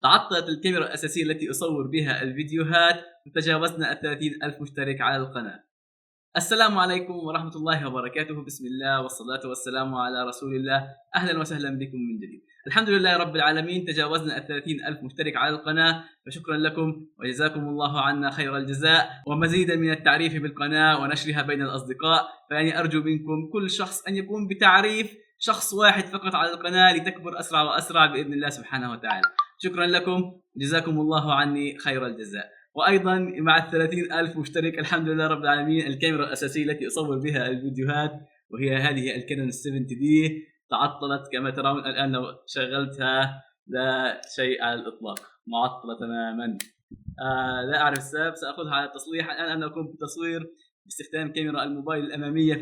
تعطلت الكاميرا الأساسية التي أصور بها الفيديوهات، وتجاوزنا 30,000 مشترك على القناة. السلام عليكم ورحمة الله وبركاته. بسم الله والصلاة والسلام على رسول الله. أهلا وسهلا بكم من جديد. الحمد لله رب العالمين، تجاوزنا 30,000 مشترك على القناة، فشكرا لكم وجزاكم الله عنا خير الجزاء، ومزيدا من التعريف بالقناة ونشرها بين الأصدقاء. فيعني أرجو منكم كل شخص أن يقوم بتعريف شخص واحد فقط على القناة لتكبر أسرع وأسرع بإذن الله سبحانه وتعالى. شكرا لكم، جزاكم الله عني خير الجزاء. وأيضا مع 30,000 مشترك الحمد لله رب العالمين، الكاميرا الأساسية التي أصور بها الفيديوهات وهي هذه الكانون 70D تعطلت كما ترون الآن. لو شغلتها لا شيء على الإطلاق، معطلة تماما. لا أعرف السبب، سأخذها على التصليح. الآن أنا أقوم بالتصوير باستخدام كاميرا الموبايل الأمامية،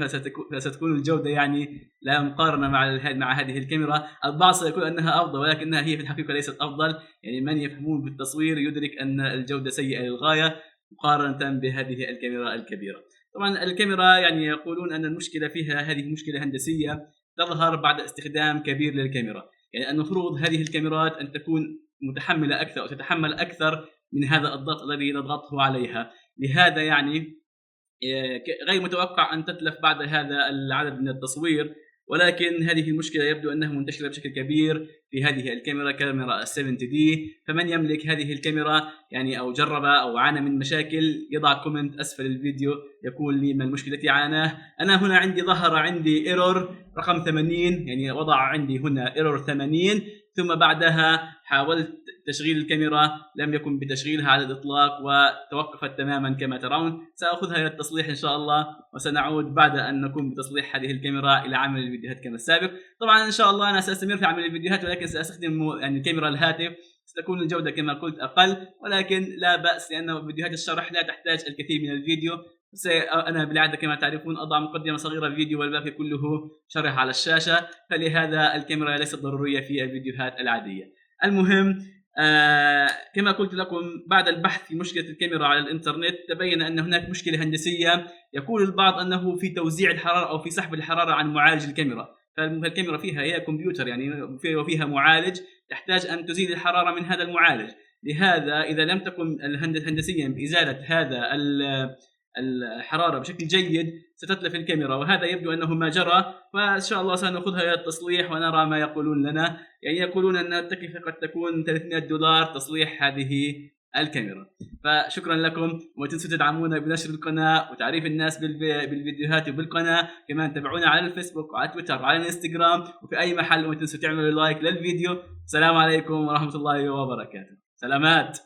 فستكون الجودة يعني لا مقارنة مع هذه الكاميرا. البعض سيقول أنها أفضل، ولكنها هي في الحقيقة ليست أفضل. يعني من يفهمون بالتصوير يدرك أن الجودة سيئة للغاية مقارنة بهذه الكاميرا الكبيرة. طبعا الكاميرا يعني يقولون أن المشكلة فيها هذه مشكلة هندسية تظهر بعد استخدام كبير للكاميرا. يعني المفروض هذه الكاميرات أن تكون متحملة أكثر وتتحمل أكثر من هذا الضغط الذي نضغطه عليها. لهذا يعني غير متوقع أن تتلف بعد هذا العدد من التصوير، ولكن هذه المشكلة يبدو أنها منتشرة بشكل كبير في هذه الكاميرا، كاميرا 70D. فمن يملك هذه الكاميرا يعني أو جرب أو عانى من مشاكل يضع كومنت أسفل الفيديو يقول لي ما المشكلة التي عاناه. أنا هنا ظهر عندي ايرور رقم 80، يعني وضع عندي هنا ايرور 80، ثم بعدها حاولت تشغيل الكاميرا لم يكن بتشغيلها على الإطلاق وتوقفت تماما كما ترون. سأخذها إلى التصليح إن شاء الله، وسنعود بعد أن نقوم بتصليح هذه الكاميرا إلى عمل الفيديوهات كما السابق. طبعا إن شاء الله أنا سأستمر في عمل الفيديوهات، ولكن سأستخدم يعني كاميرا الهاتف. ستكون الجودة كما قلت أقل، ولكن لا بأس، لأن فيديوهات الشرح لا تحتاج الكثير من الفيديو. أنا بالعادة كما تعرفون أضع مقدمة صغيرة فيديو والباقي كله شرح على الشاشة، فلهذا الكاميرا ليست ضرورية في الفيديوهات العادية. المهم كما قلت لكم، بعد البحث في مشكلة الكاميرا على الإنترنت تبين أن هناك مشكلة هندسية. يقول البعض أنه في توزيع الحرارة أو في سحب الحرارة عن معالج الكاميرا. فالكاميرا فيها هي كمبيوتر يعني وفيها معالج، تحتاج أن تزيل الحرارة من هذا المعالج. لهذا إذا لم تكن هندسيا بإزالة هذا الحرارة بشكل جيد ستتلف الكاميرا، وهذا يبدو أنه ما جرى. فإن شاء الله سنأخذها إلى التصليح ونرى ما يقولون لنا. يعني يقولون أن التكلفة قد تكون $300 تصليح هذه الكاميرا. فشكرا لكم، وما تنسوا تدعمونا بنشر القناة وتعريف الناس بالفيديوهات وبالقناة. كمان تابعونا على الفيسبوك وعلى تويتر وعلى الانستغرام وفي أي محل، وما تنسوا تعملوا لايك للفيديو. السلام عليكم ورحمة الله وبركاته. سلامات.